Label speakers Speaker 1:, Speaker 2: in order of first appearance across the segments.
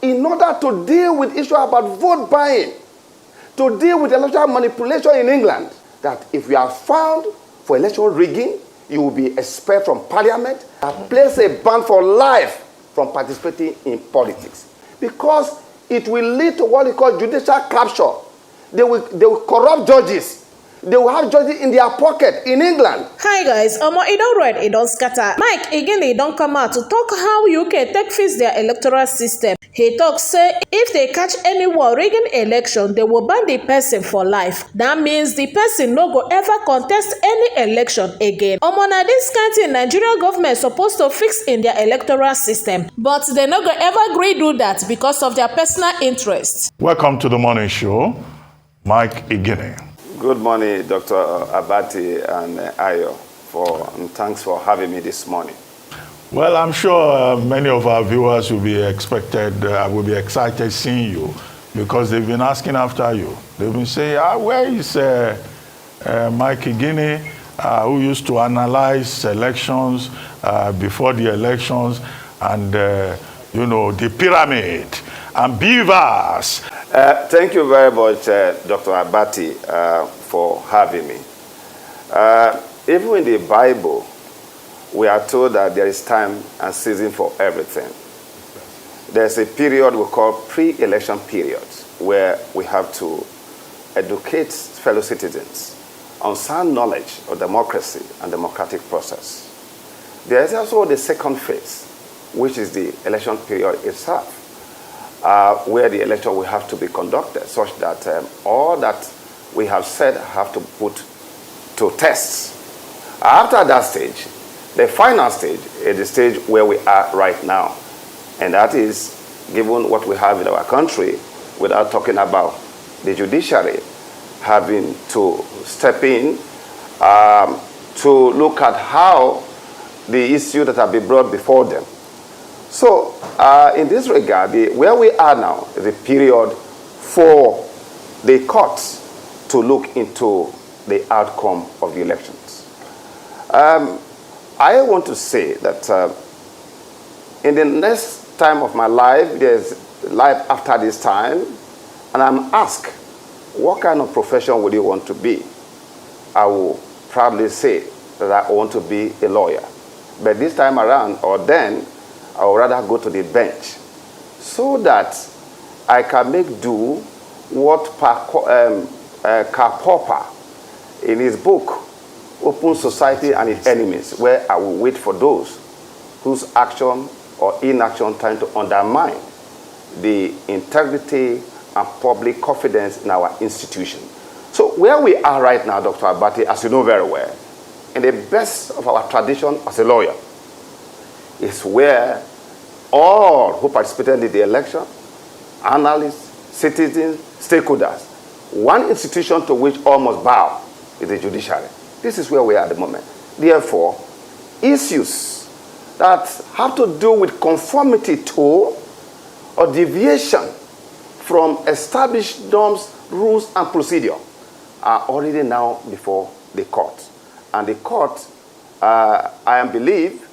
Speaker 1: in order to deal with issue about vote buying, to deal with electoral manipulation in England, that if you are found for election rigging, you will be expelled from parliament and place a ban for life from participating in politics. Because it will lead to what we call judicial capture. They will corrupt judges. They will have judges in their pocket in England.
Speaker 2: Hi guys, it don't red, it don't scatter. Mike Igni don't come out to talk how UK take fix their electoral system. He talks say if they catch anyone rigging election, they will ban the person for life. That means the person no go ever contest any election again. Na this kind thing Nigeria government supposed to fix in their electoral system, but they no go ever agree do that because of their personal interest.
Speaker 3: Welcome to the morning show, Mike Igni.
Speaker 1: Good morning, Dr. Abati and Ayo, and thanks for having me this morning.
Speaker 3: Well, I'm sure many of our viewers will be excited seeing you because they've been asking after you. They've been saying, where is Mike Igni, who used to analyze elections before the elections and, the pyramid and beavers.
Speaker 1: Thank you very much, Dr. Abati, for having me. Even in the Bible, we are told that there is time and season for everything. There's a period we call pre-election periods where we have to educate fellow citizens on sound knowledge of democracy and democratic process. There is also the second phase, which is the election period itself, where the election will have to be conducted such that all that we have said have to put to tests. After that stage, the final stage is the stage where we are right now. And that is, given what we have in our country, without talking about the judiciary having to step in to look at how the issues that have been brought before them. So, in this regard, where we are now is a period for the courts to look into the outcome of the elections. I want to say that in the next time of my life, there's life after this time, and I'm asked, what kind of profession would you want to be? I will proudly say that I want to be a lawyer. But this time around, or then, I would rather go to the bench so that I can make do what Karl Popper in his book, Open Society and Its Enemies, where I will wait for those whose action or inaction trying to undermine the integrity and public confidence in our institution. So where we are right now, Dr. Abati, as you know very well, in the best of our tradition as a lawyer, is where all who participated in the election, analysts, citizens, stakeholders, one institution to which all must bow is the judiciary. This is where we are at the moment. Therefore, issues that have to do with conformity to or deviation from established norms, rules, and procedure are already now before the court. And the court, I believe,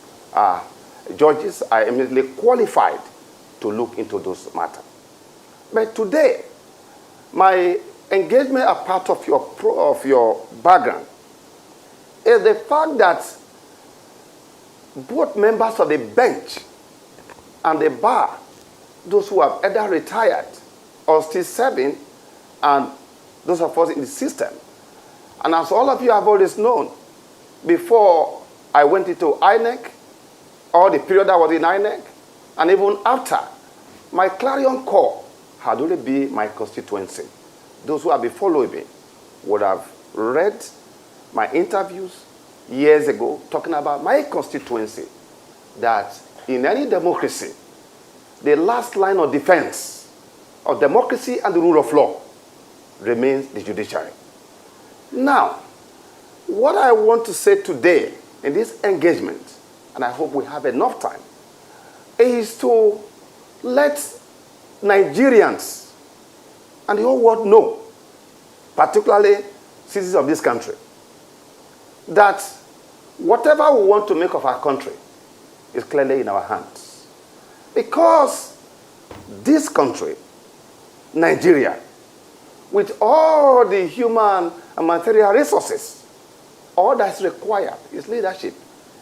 Speaker 1: judges are immediately qualified to look into those matters. But today, my engagement as part of your background is the fact that both members of the bench and the bar, those who have either retired or still serving, and those of us in the system. And as all of you have always known, before I went into INEC, or the period I was in INEC, and even after, my clarion call had only been my constituency. Those who have been following me would have read my interviews years ago talking about my constituency, that in any democracy, the last line of defense of democracy and the rule of law remains the judiciary. Now, what I want to say today in this engagement, and I hope we have enough time, is to let Nigerians and the whole world know, particularly citizens of this country, that whatever we want to make of our country is clearly in our hands. Because this country, Nigeria, with all the human and material resources, all that's required is leadership.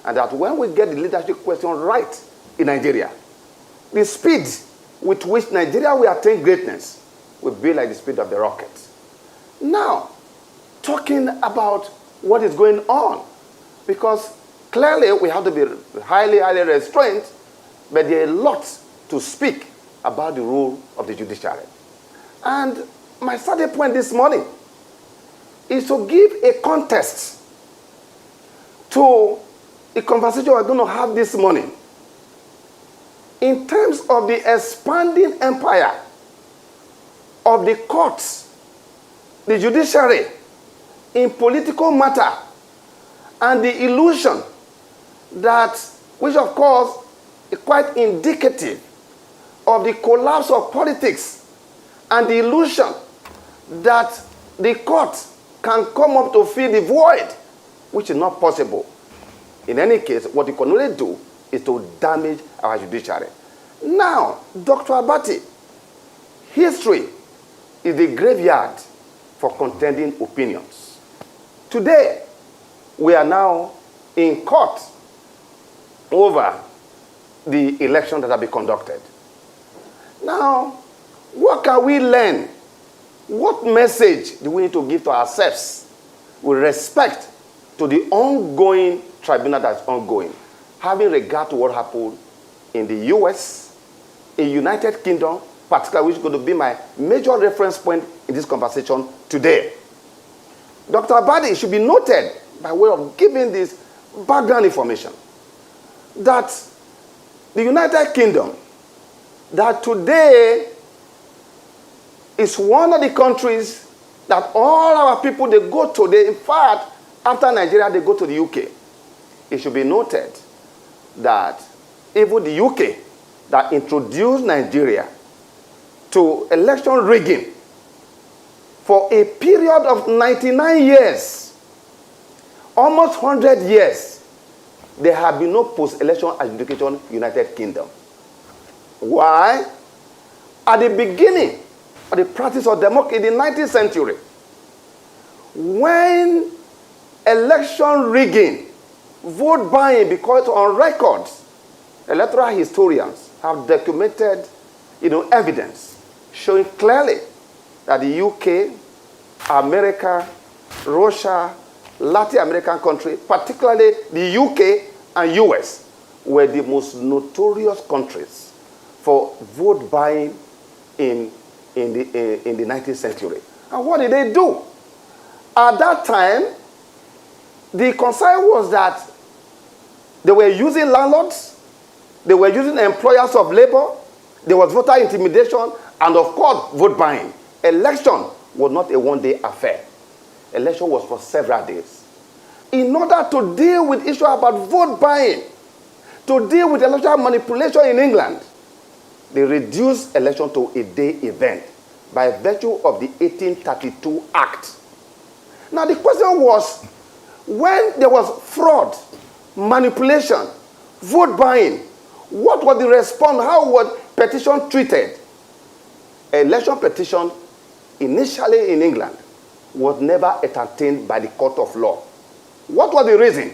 Speaker 1: And that when we get the leadership question right in Nigeria, the speed with which Nigeria will attain greatness will be like the speed of the rocket. Now, talking about what is going on, because clearly we have to be highly, highly restrained, but there are a lot to speak about the role of the judiciary. And my starting point this morning is to give a context to the conversation we're going to have this morning in terms of the expanding empire of the courts, the judiciary, in political matter, and the illusion that, which of course is quite indicative of the collapse of politics, and the illusion that the court can come up to fill the void, which is not possible. In any case, what you can only do is to damage our judiciary. Now, Dr. Abati, history is the graveyard for contending opinions. Today, we are now in court over the election that have been conducted. Now, what can we learn? What message do we need to give to ourselves with respect to the ongoing tribunal that's ongoing, having regard to what happened in the US, in United Kingdom, particularly, which is going to be my major reference point in this conversation today. Dr. Abadi, should be noted by way of giving this background information that the United Kingdom, that today is one of the countries that all our people, they go to. In fact, after Nigeria, they go to the UK. It should be noted that even the UK that introduced Nigeria to election rigging for a period of 99 years, almost 100 years, there have been no post-election adjudication in the United Kingdom. Why? At the beginning of the practice of democracy in the 19th century, when election rigging, vote buying, because on record, electoral historians have documented, evidence showing clearly that the UK, America, Russia, Latin American countries, particularly the UK and US, were the most notorious countries for vote buying in the 19th century. And what did they do? At that time, the concern was that they were using landlords, they were using employers of labor, there was voter intimidation, and of course, vote buying. Election was not a one-day affair. Election was for several days. In order to deal with issues about vote buying, to deal with election manipulation in England, they reduced election to a day event by virtue of the 1832 Act. Now the question was, when there was fraud, manipulation, vote buying, what was the response? How was petition treated? Election petition, initially in England, was never entertained by the court of law. What was the reason?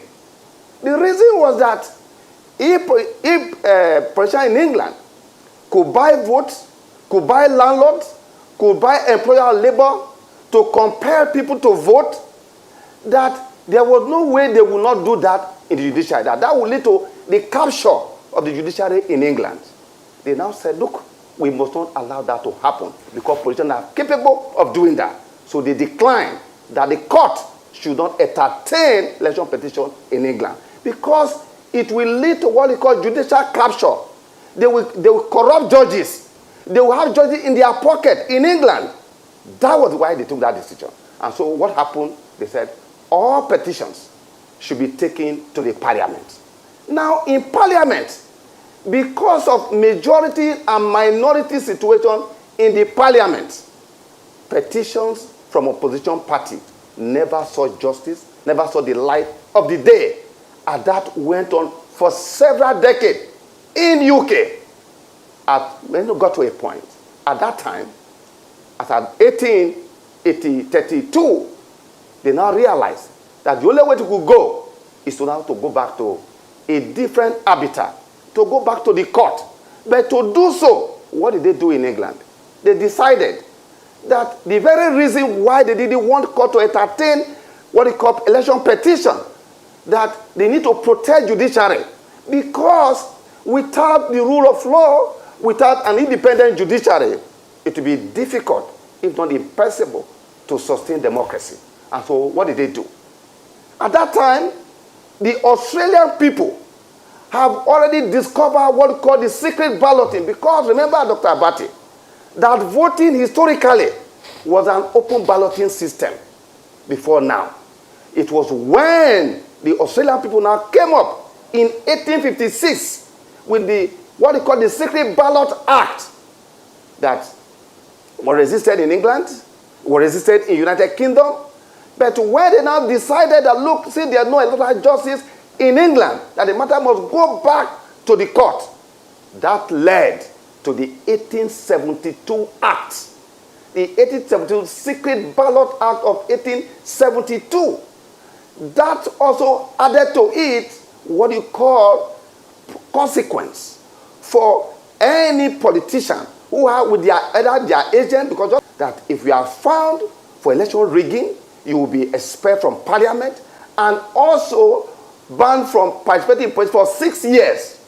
Speaker 1: The reason was that if politicians in England could buy votes, could buy landlords, could buy employer labor to compel people to vote, that there was no way they would not do that in the judiciary. That would lead to the capture of the judiciary in England. They now said, look, we must not allow that to happen because politicians are capable of doing that. So they declined that the court should not entertain election petition in England because it will lead to what we call judicial capture. They will corrupt judges. They will have judges in their pocket in England. That was why they took that decision. And so what happened? They said all petitions should be taken to the parliament. Now in parliament, because of majority and minority situation in the parliament, petitions from opposition party never saw justice, never saw the light of the day. And that went on for several decades in UK. when it got to a point, at that time, as at 1832, they now realized that the only way to go is to now to go back to a different habitat, to go back to the court. But to do so, what did they do in England? They decided that the very reason why they didn't want court to entertain what they call election petition, that they need to protect judiciary, because without the rule of law, without an independent judiciary, it will be difficult, if not impossible, to sustain democracy. And so what did they do? At that time, the Australian people have already discovered what we call the secret balloting, because remember, Dr. Abati, that voting historically was an open balloting system before now. It was when the Australian people now came up in 1856 with the what they call the Secret Ballot Act that was resisted in England, was resisted in United Kingdom. But when they now decided that, look, see, there are no electoral justice in England, that the matter must go back to the court, that led to the 1872 Act, the 1872 Secret Ballot Act of 1872. That also added to it what you call consequence for any politician who are with either their agent, because that if you are found for election rigging, you will be expelled from parliament and also banned from participating in politics for 6 years.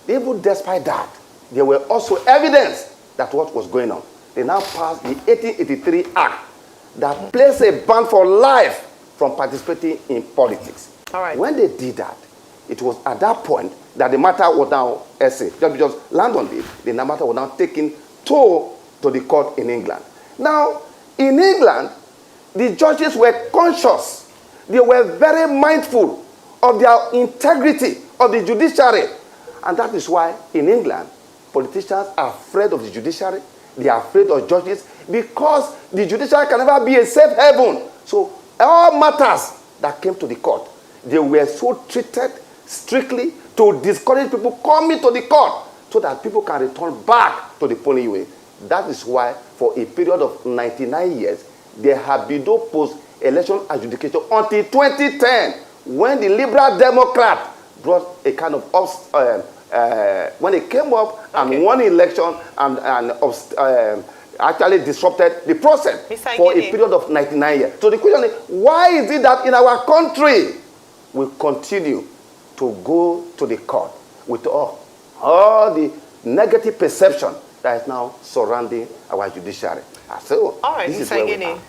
Speaker 1: Even despite that, there were also evidence that what was going on. They now passed the 1883 Act that placed a ban for life from participating in politics.
Speaker 4: All right.
Speaker 1: When they did that, it was at that point that the matter was now just land on it. The matter was now taken to the court in England. Now, in England, the judges were conscious. They were very mindful of their integrity of the judiciary. And that is why in England, politicians are afraid of the judiciary. They are afraid of judges because the judiciary can never be a safe haven. So all matters that came to the court, they were so treated strictly to discourage people coming to the court so that people can return back to the polling way. That is why for a period of 99 years, there have been no post-election adjudication until 2010, when the Liberal Democrat brought a kind of when they came up and won the election and actually disrupted the process for a period of 99 years. So the question is, why is it that in our country we continue to go to the court with all the negative perception that is now surrounding our judiciary? So,
Speaker 4: all right,
Speaker 1: this is where we are.
Speaker 4: Igni.